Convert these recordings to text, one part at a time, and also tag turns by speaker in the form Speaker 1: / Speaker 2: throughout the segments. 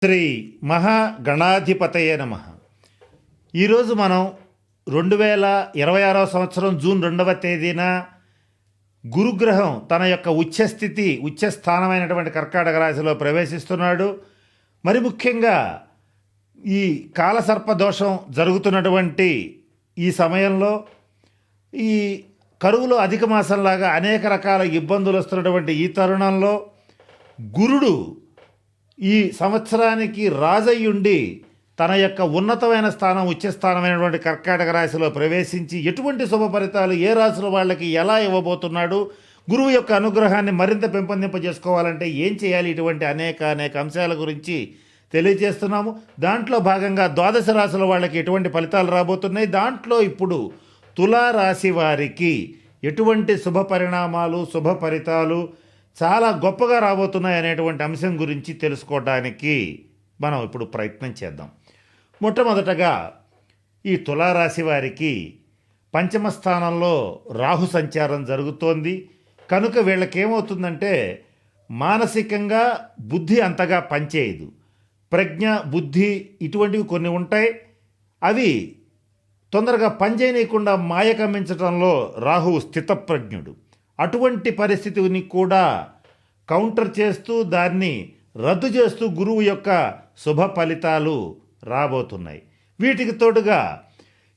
Speaker 1: శ్రీ మహాగణాధిపతయే నమః. ఈరోజు మనం 2026 సంవత్సరం జూన్ 2వ తేదీన గురుగ్రహం తన యొక్క ఉచ్చస్థితి ఉచ్చస్థానమైనటువంటి కర్కాటక రాశిలో ప్రవేశిస్తున్నాడు. మరి ముఖ్యంగా ఈ కాలసర్ప దోషం జరుగుతున్నటువంటి ఈ సమయంలో ఈ కరువులో అధిక మాసంలాగా అనేక రకాల ఇబ్బందులు వస్తున్నటువంటి ఈ తరుణంలో గురుడు ఈ సంవత్సరానికి రాజయ్యుండి తన యొక్క ఉన్నతమైన స్థానం ఉచ్చస్థానమైనటువంటి కర్కాటక రాశిలో ప్రవేశించి ఎటువంటి శుభ ఫలితాలు ఏ రాశుల వాళ్ళకి ఎలా ఇవ్వబోతున్నాడు, గురువు యొక్క అనుగ్రహాన్ని మరింత పెంపొందింపజేసుకోవాలంటే ఏం చేయాలి, ఇటువంటి అనేక అంశాల గురించి తెలియజేస్తున్నాము. దాంట్లో భాగంగా ద్వాదశ రాశుల వాళ్ళకి ఎటువంటి ఫలితాలు రాబోతున్నాయి, దాంట్లో ఇప్పుడు తులారాశి వారికి ఎటువంటి శుభ పరిణామాలు శుభ ఫలితాలు చాలా గొప్పగా రాబోతున్నాయి అనేటువంటి అంశం గురించి తెలుసుకోవడానికి మనం ఇప్పుడు ప్రయత్నం చేద్దాం. మొట్టమొదటగా ఈ తులారాశి వారికి పంచమ స్థానంలో రాహు సంచారం జరుగుతోంది కనుక వీళ్ళకేమవుతుందంటే మానసికంగా బుద్ధి అంతగా పనిచేయదు. ప్రజ్ఞ బుద్ధి ఇటువంటివి కొన్ని ఉంటాయి, అవి తొందరగా పనిచేయనీయకుండా మాయ కమ్మించడంలో రాహువు స్థితప్రజ్ఞుడు. అటువంటి పరిస్థితిని కూడా కౌంటర్ చేస్తూ దాన్ని రద్దు చేస్తూ గురువు యొక్క శుభ ఫలితాలు రాబోతున్నాయి. వీటికి తోడుగా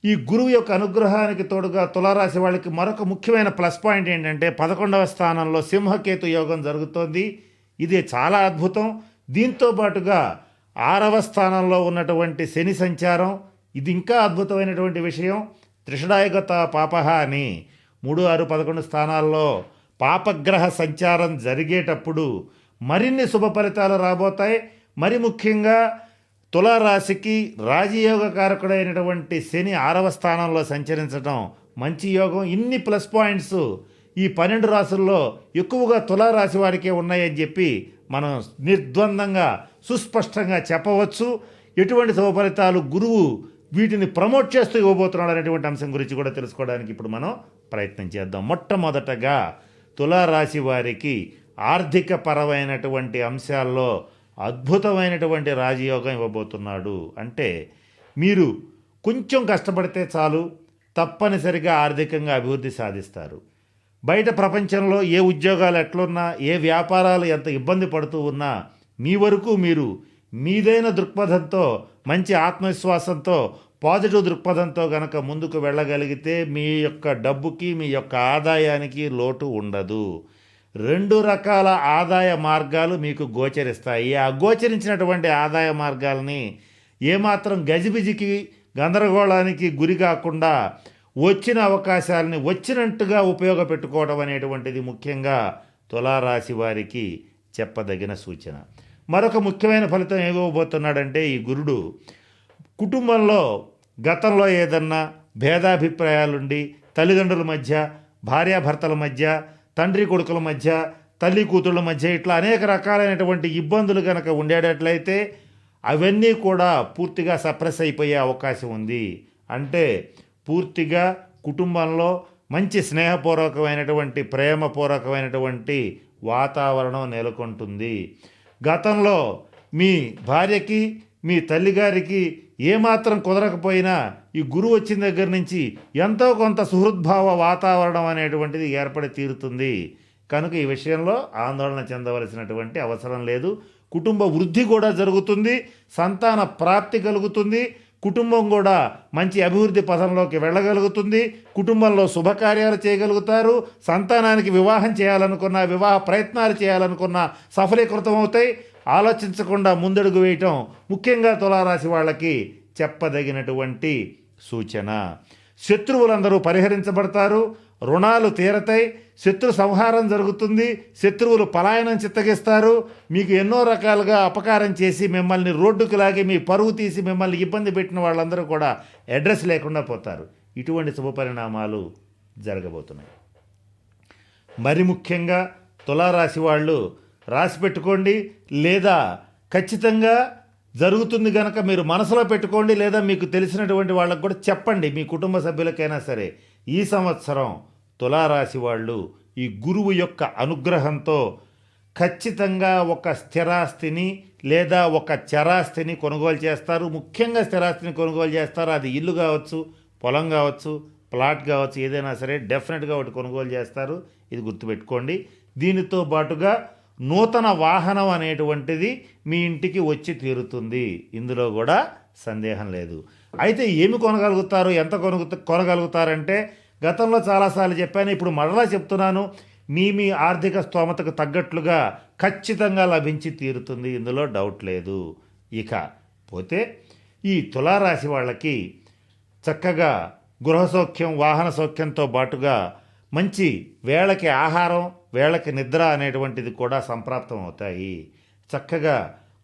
Speaker 1: ఈ గురువు యొక్క అనుగ్రహానికి తోడుగా తులారాశి వాళ్ళకి మరొక ముఖ్యమైన ప్లస్ పాయింట్ ఏంటంటే 11వ స్థానంలో సింహకేతు యోగం జరుగుతోంది. ఇది చాలా అద్భుతం. దీంతో పాటుగా 6వ స్థానంలో ఉన్నటువంటి శని సంచారం, ఇది ఇంకా అద్భుతమైనటువంటి విషయం. త్రిషడాయగత పాపహ అని 3, 6, 11 స్థానాల్లో పాపగ్రహ సంచారం జరిగేటప్పుడు మరిన్ని శుభ ఫలితాలు రాబోతాయి. మరి ముఖ్యంగా తులారాశికి రాజయోగ కారకుడైనటువంటి శని 6వ స్థానంలో సంచరించడం మంచి యోగం. ఇన్ని ప్లస్ పాయింట్స్ ఈ 12 రాశుల్లో ఎక్కువగా తులారాశి వారికే ఉన్నాయని చెప్పి మనం నిర్ద్వందంగా సుస్పష్టంగా చెప్పవచ్చు. ఎటువంటి శుభ ఫలితాలు గురువు వీటిని ప్రమోట్ చేస్తూ ఇవ్వబోతున్నాడు అనేటువంటి అంశం గురించి కూడా తెలుసుకోవడానికి ఇప్పుడు మనం ప్రయత్నం చేద్దాం. మొట్టమొదటగా తులారాశి వారికి ఆర్థిక పరమైనటువంటి అంశాల్లో అద్భుతమైనటువంటి రాజయోగం ఇవ్వబోతున్నాడు. అంటే మీరు కొంచెం కష్టపడితే చాలు, తప్పనిసరిగా ఆర్థికంగా అభివృద్ధి సాధిస్తారు. బయట ప్రపంచంలో ఏ ఉద్యోగాలు ఎట్లున్నా, ఏ వ్యాపారాలు ఎంత ఇబ్బంది పడుతూ ఉన్నా మీ వరకు మీరు మీదైన దృక్పథంతో, మంచి ఆత్మవిశ్వాసంతో, పాజిటివ్ దృక్పథంతో గనక ముందుకు వెళ్ళగలిగితే మీ యొక్క డబ్బుకి మీ యొక్క ఆదాయానికి లోటు ఉండదు. 2 రకాల ఆదాయ మార్గాలు మీకు గోచరిస్తాయి. ఆ గోచరించినటువంటి ఆదాయ మార్గాల్ని ఏమాత్రం గజిబిజికి గందరగోళానికి గురి కాకుండా వచ్చిన అవకాశాలని వచ్చినట్టుగా ఉపయోగపెట్టుకోవడం అనేటువంటిది ముఖ్యంగా తులారాశి వారికి చెప్పదగిన సూచన. మరొక ముఖ్యమైన ఫలితం ఏమవబోతున్నాడంటే ఈ గురుడు కుటుంబంలో గతంలో ఏదన్నా భేదాభిప్రాయాలుండి తల్లిదండ్రుల మధ్య, భార్యాభర్తల మధ్య, తండ్రి కొడుకుల మధ్య, తల్లి కూతుళ్ళ మధ్య ఇట్లా అనేక రకాలైనటువంటి ఇబ్బందులు కనుక ఉండేటట్లయితే అవన్నీ కూడా పూర్తిగా సప్రెస్ అయిపోయే అవకాశం ఉంది. అంటే పూర్తిగా కుటుంబంలో మంచి స్నేహపూర్వకమైనటువంటి ప్రేమపూర్వకమైనటువంటి వాతావరణం నెలకొంటుంది. గతంలో మీ భార్యకి మీ తల్లిగారికి ఏమాత్రం కుదరకపోయినా ఈ గురువు వచ్చిన దగ్గర నుంచి ఎంతో కొంత సుహృద్భావ వాతావరణం అనేటువంటిది ఏర్పడి తీరుతుంది. కనుక ఈ విషయంలో ఆందోళన చెందవలసినటువంటి అవసరం లేదు. కుటుంబ వృద్ధి కూడా జరుగుతుంది, సంతాన ప్రాప్తి కలుగుతుంది, కుటుంబం కూడా మంచి అభివృద్ధి పథంలోకి వెళ్ళగలుగుతుంది, కుటుంబంలో శుభకార్యాలు చేయగలుగుతారు, సంతానానికి వివాహం చేయాలనుకున్న, వివాహ ప్రయత్నాలు చేయాలనుకున్న సఫలీకృతం అవుతాయి. ఆలోచించకుండా ముందడుగు వేయటం ముఖ్యంగా తులారాశి వాళ్ళకి చెప్పదగినటువంటి సూచన. శత్రువులందరూ పరిహరించబడతారు, రుణాలు తీరతాయి, శత్రు సంహారం జరుగుతుంది, శత్రువులు పలాయనం చిత్తగిస్తారు, మీకు ఎన్నో రకాలుగా అపకారం చేసి మిమ్మల్ని రోడ్డుకు లాగి మీ పరువు తీసి మిమ్మల్ని ఇబ్బంది పెట్టిన వాళ్ళందరూ కూడా అడ్రస్ లేకుండా పోతారు. ఇటువంటి శుభ పరిణామాలు జరగబోతున్నాయి. మరి ముఖ్యంగా తులారాశి వాళ్ళు రాసి పెట్టుకోండి, లేదా ఖచ్చితంగా జరుగుతుంది కనుక మీరు మనసులో పెట్టుకోండి, లేదా మీకు తెలిసినటువంటి వాళ్ళకు కూడా చెప్పండి, మీ కుటుంబ సభ్యులకైనా సరే. ఈ సంవత్సరం తులారాశి వాళ్ళు ఈ గురువు యొక్క అనుగ్రహంతో ఖచ్చితంగా ఒక స్థిరాస్తిని లేదా ఒక చరాస్తిని కొనుగోలు చేస్తారు. ముఖ్యంగా స్థిరాస్తిని కొనుగోలు చేస్తారు. అది ఇల్లు కావచ్చు, పొలం కావచ్చు, ప్లాట్ కావచ్చు, ఏదైనా సరే డెఫినెట్గా ఒకటి కొనుగోలు చేస్తారు. ఇది గుర్తుపెట్టుకోండి. దీనితో పాటుగా నూతన వాహనం అనేటువంటిది మీ ఇంటికి వచ్చి తీరుతుంది. ఇందులో కూడా సందేహం లేదు. అయితే ఏమి కొనగలుగుతారు, ఎంత కొనగలుగుతారంటే గతంలో చాలాసార్లు చెప్పాను, ఇప్పుడు మరలా చెప్తున్నాను. మీ ఆర్థిక స్తోమతకు తగ్గట్లుగా ఖచ్చితంగా లభించి తీరుతుంది. ఇందులో డౌట్ లేదు. ఇక పోతే ఈ తులారాశి వాళ్ళకి చక్కగా గృహసౌఖ్యం, వాహన సౌఖ్యంతో పాటుగా మంచి వేళకి ఆహారం, వేళకి నిద్ర అనేటువంటిది కూడా సంప్రాప్తం అవుతాయి. చక్కగా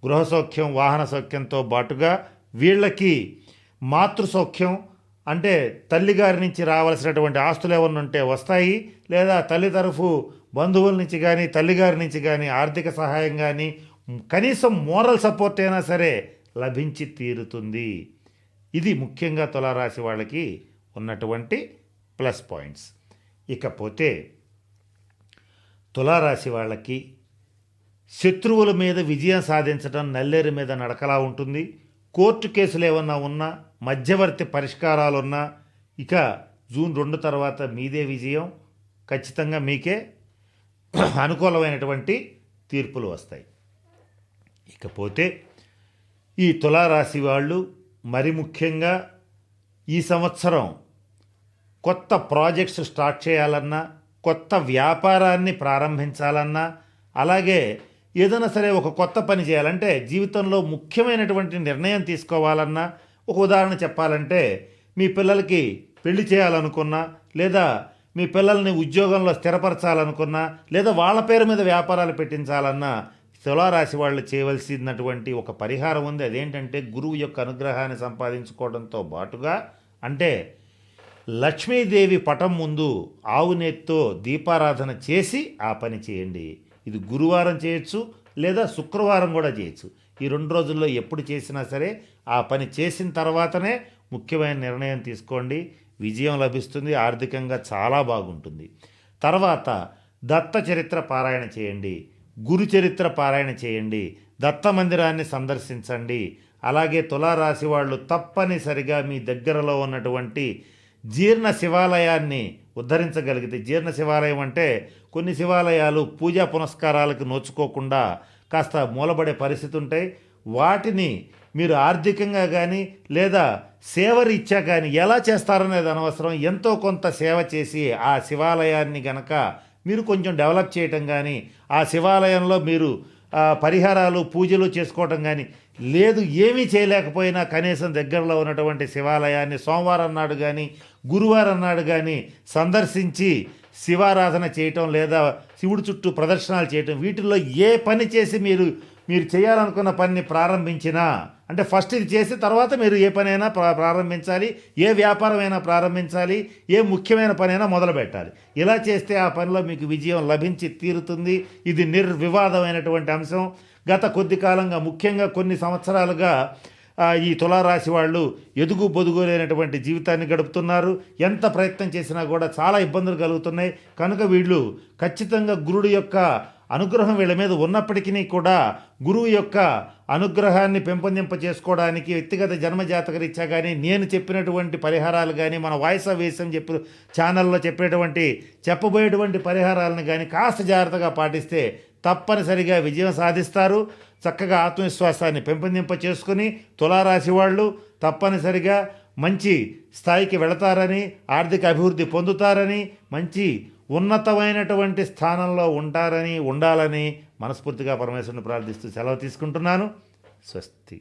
Speaker 1: గృహసౌఖ్యం, వాహన సౌఖ్యంతో పాటుగా వీళ్ళకి మాతృసౌఖ్యం అంటే తల్లిగారి నుంచి రావాల్సినటువంటి ఆస్తులు ఏమన్నా ఉంటే వస్తాయి. లేదా తల్లి తరఫు బంధువుల నుంచి కానీ, తల్లిగారి నుంచి కానీ ఆర్థిక సహాయం కానీ, కనీసం మోరల్ సపోర్ట్ అయినా సరే లభించి తీరుతుంది. ఇది ముఖ్యంగా తులారాశి వాళ్ళకి ఉన్నటువంటి ప్లస్ పాయింట్స్. ఇకపోతే తులారాశి వాళ్ళకి శత్రువుల మీద విజయం సాధించడం నల్లేరు మీద నడకలా ఉంటుంది. కోర్టు కేసులు ఏమన్నా ఉన్నా, మధ్యవర్తి పరిష్కారాలున్నా ఇక జూన్ 2 తర్వాత మీదే విజయం. ఖచ్చితంగా మీకే అనుకూలమైనటువంటి తీర్పులు వస్తాయి. ఇకపోతే ఈ తులారాశి వాళ్ళు మరి ముఖ్యంగా ఈ సంవత్సరం కొత్త ప్రాజెక్ట్స్ స్టార్ట్ చేయాలన్నా, కొత్త వ్యాపారాన్ని ప్రారంభించాలన్నా, అలాగే ఏదైనా సరే ఒక కొత్త పని చేయాలంటే జీవితంలో ముఖ్యమైనటువంటి నిర్ణయం తీసుకోవాలన్నా, ఒక ఉదాహరణ చెప్పాలంటే మీ పిల్లలకి పెళ్లి చేయాలనుకున్నా, లేదా మీ పిల్లల్ని ఉద్యోగంలో స్థిరపరచాలనుకున్నా, లేదా వాళ్ళ పేరు మీద వ్యాపారాలు పెట్టించాలన్నా తులారాశి వాళ్ళు చేయవలసినటువంటి ఒక పరిహారం ఉంది. అదేంటంటే గురువు యొక్క అనుగ్రహాన్ని సంపాదించుకోవడంతో పాటుగా అంటే లక్ష్మీదేవి పటం ముందు ఆవు నెత్తితో దీపారాధన చేసి ఆ పని చేయండి. ఇది గురువారం చేయొచ్చు, లేదా శుక్రవారం కూడా చేయొచ్చు. ఈ 2 రోజుల్లో ఎప్పుడు చేసినా సరే ఆ పని చేసిన తర్వాతనే ముఖ్యమైన నిర్ణయం తీసుకోండి. విజయం లభిస్తుంది. ఆర్థికంగా చాలా బాగుంటుంది. తర్వాత దత్త చరిత్ర పారాయణ చేయండి, గురు చరిత్ర పారాయణ చేయండి, దత్త మందిరాన్ని సందర్శించండి. అలాగే తులారాశి వాళ్ళు తప్పనిసరిగా మీ దగ్గరలో ఉన్నటువంటి జీర్ణ శివాలయాన్ని ఉద్ధరించగలిగితే, జీర్ణ శివాలయం అంటే కొన్ని శివాలయాలు పూజా పునస్కారాలకు నోచుకోకుండా కాస్త మూలబడే పరిస్థితి ఉంటాయి. వాటిని మీరు ఆర్థికంగా కానీ లేదా సేవరీత్యా కానీ ఎలా చేస్తారనేది అనవసరం. ఎంతో కొంత సేవ చేసి ఆ శివాలయాన్ని గనక మీరు కొంచెం డెవలప్ చేయటం కానీ, ఆ శివాలయంలో మీరు పరిహారాలు పూజలు చేసుకోవటం కానీ లేదు, ఏమీ చేయలేకపోయినా కనీసం దగ్గరలో ఉన్నటువంటి శివాలయాన్ని సోమవారం నాడు కానీ గురువారం నాడు కానీ సందర్శించి శివారాధన చేయటం, లేదా శివుడి చుట్టూ ప్రదర్శనలు చేయటం, వీటిల్లో ఏ పని చేసి మీరు చేయాలనుకున్న పనిని ప్రారంభించినా అంటే ఫస్ట్ ఇది చేసి తర్వాత మీరు ఏ పనైనా ప్రారంభించాలి, ఏ వ్యాపారమైనా ప్రారంభించాలి, ఏ ముఖ్యమైన పనైనా మొదలు పెట్టాలి. ఇలా చేస్తే ఆ పనిలో మీకు విజయం లభించి తీరుతుంది. ఇది నిర్వివాదమైనటువంటి అంశం. గత కొద్ది కాలంగా ముఖ్యంగా కొన్ని సంవత్సరాలుగా ఈ తులారాశి వాళ్ళు ఎదుగు బొదుగు లేనటువంటి జీవితాన్ని గడుపుతున్నారు. ఎంత ప్రయత్నం చేసినా కూడా చాలా ఇబ్బందులు కలుగుతున్నాయి. కనుక వీళ్ళు ఖచ్చితంగా గురుడు యొక్క అనుగ్రహం వీళ్ళ మీద ఉన్నప్పటికీ కూడా గురువు యొక్క అనుగ్రహాన్ని పెంపొందింప చేసుకోవడానికి వ్యక్తిగత జన్మజాతకరీత్యా కానీ, నేను చెప్పినటువంటి పరిహారాలు కానీ, మన వాయిస్ ఆఫ్ వేసం ఛానల్లో చెప్పబోయేటువంటి పరిహారాలను కానీ కాస్త జాగ్రత్తగా పాటిస్తే తప్పనిసరిగా విజయం సాధిస్తారు. చక్కగా ఆత్మవిశ్వాసాన్ని పెంపొందింప చేసుకుని తులారాశి వాళ్ళు తప్పనిసరిగా మంచి స్థాయికి వెళతారని, ఆర్థిక అభివృద్ధి పొందుతారని, మంచి ఉన్నతమైనటువంటి స్థానంలో ఉండాలని మనస్ఫూర్తిగా పరమేశ్వరుని ప్రార్థిస్తూ సెలవు తీసుకుంటున్నాను. స్వస్తి.